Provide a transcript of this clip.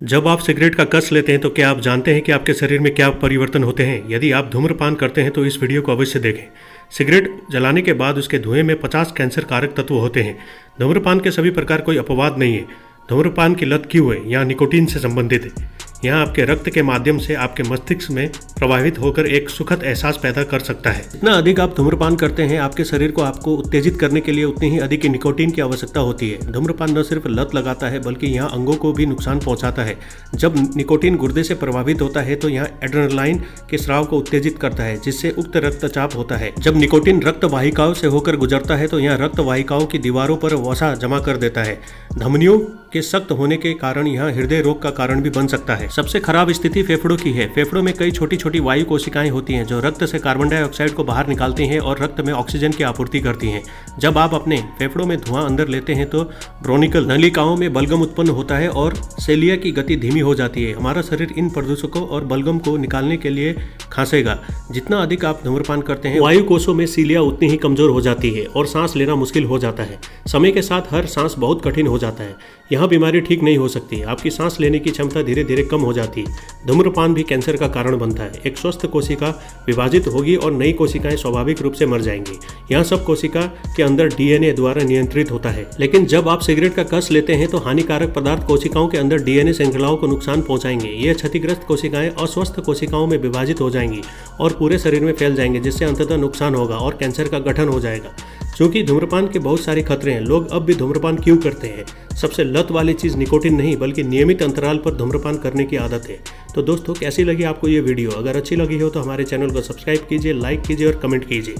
जब आप सिगरेट का कस लेते हैं तो क्या आप जानते हैं कि आपके शरीर में क्या परिवर्तन होते हैं? यदि आप धूम्रपान करते हैं तो इस वीडियो को अवश्य देखें। सिगरेट जलाने के बाद उसके धुएं में 50 कैंसर कारक तत्व होते हैं। धूम्रपान के सभी प्रकार कोई अपवाद नहीं है। धूम्रपान की लत क्यों है? यहाँ निकोटीन से संबंधित है। यहाँ आपके रक्त के माध्यम से आपके मस्तिष्क में प्रभावित होकर एक सुखद एहसास पैदा कर सकता है। जितना अधिक आप धूम्रपान करते हैं, आपके शरीर को आपको उत्तेजित करने के लिए उतनी ही अधिक निकोटीन की आवश्यकता होती है। धूम्रपान न सिर्फ लत लगाता है बल्कि यहाँ अंगों को भी नुकसान पहुँचाता है। जब निकोटीन गुर्दे से प्रभावित होता है तो यहाँ एड्रेनालाइन के स्राव को उत्तेजित करता है, जिससे उक्त रक्तचाप होता है। जब निकोटीन रक्त वाहिकाओं से होकर गुजरता है तो यहाँ रक्त वाहिकाओं की दीवारों पर वसा जमा कर देता है। धमनियों के सख्त होने के कारण यहाँ हृदय रोग का कारण भी बन सकता है। सबसे खराब स्थिति फेफड़ों की है। फेफड़ों में कई छोटी छोटी वायु कोशिकाएं होती हैं जो रक्त से कार्बन डाइऑक्साइड को बाहर निकालती हैं और रक्त में ऑक्सीजन की आपूर्ति करती हैं। जब आप अपने फेफड़ों में धुआं अंदर लेते हैं तो ब्रोनिकल नलिकाओं में बलगम उत्पन्न होता है और सेलिया की गति धीमी हो जाती है। हमारा शरीर इन प्रदूषकों और बलगम को निकालने के लिए खांसेगा। जितना अधिक आप धूम्रपान करते हैं, वायु कोशों में सीलिया उतनी ही कमजोर हो जाती है और सांस लेना मुश्किल हो जाता है। समय के साथ हर सांस बहुत कठिन हो जाता है। यहाँ बीमारी ठीक नहीं हो सकती। आपकी सांस लेने की क्षमता धीरे धीरे कम हो जाती है। धूम्रपान भी कैंसर का कारण बनता है। एक स्वस्थ कोशिका विभाजित होगी और नई कोशिकाएं स्वाभाविक रूप से मर जाएंगी। यहाँ सब कोशिका के अंदर डीएनए द्वारा नियंत्रित होता है। लेकिन जब आप सिगरेट का कस लेते हैं तो हानिकारक पदार्थ कोशिकाओं के अंदर डीएनए श्रृंखलाओं को नुकसान पहुंचाएंगे। ये क्षतिग्रस्त कोशिकाएं अस्वस्थ कोशिकाओं में विभाजित हो जाएंगी और पूरे शरीर में फैल जाएंगे, जिससे अंततः नुकसान होगा और कैंसर का गठन हो जाएगा। क्योंकि धूम्रपान के बहुत सारे खतरे हैं, लोग अब भी धूम्रपान क्यों करते हैं? सबसे लत वाली चीज़ निकोटीन नहीं बल्कि नियमित अंतराल पर धूम्रपान करने की आदत है। तो दोस्तों, कैसी लगी आपको ये वीडियो? अगर अच्छी लगी हो तो हमारे चैनल को सब्सक्राइब कीजिए, लाइक कीजिए और कमेंट कीजिए।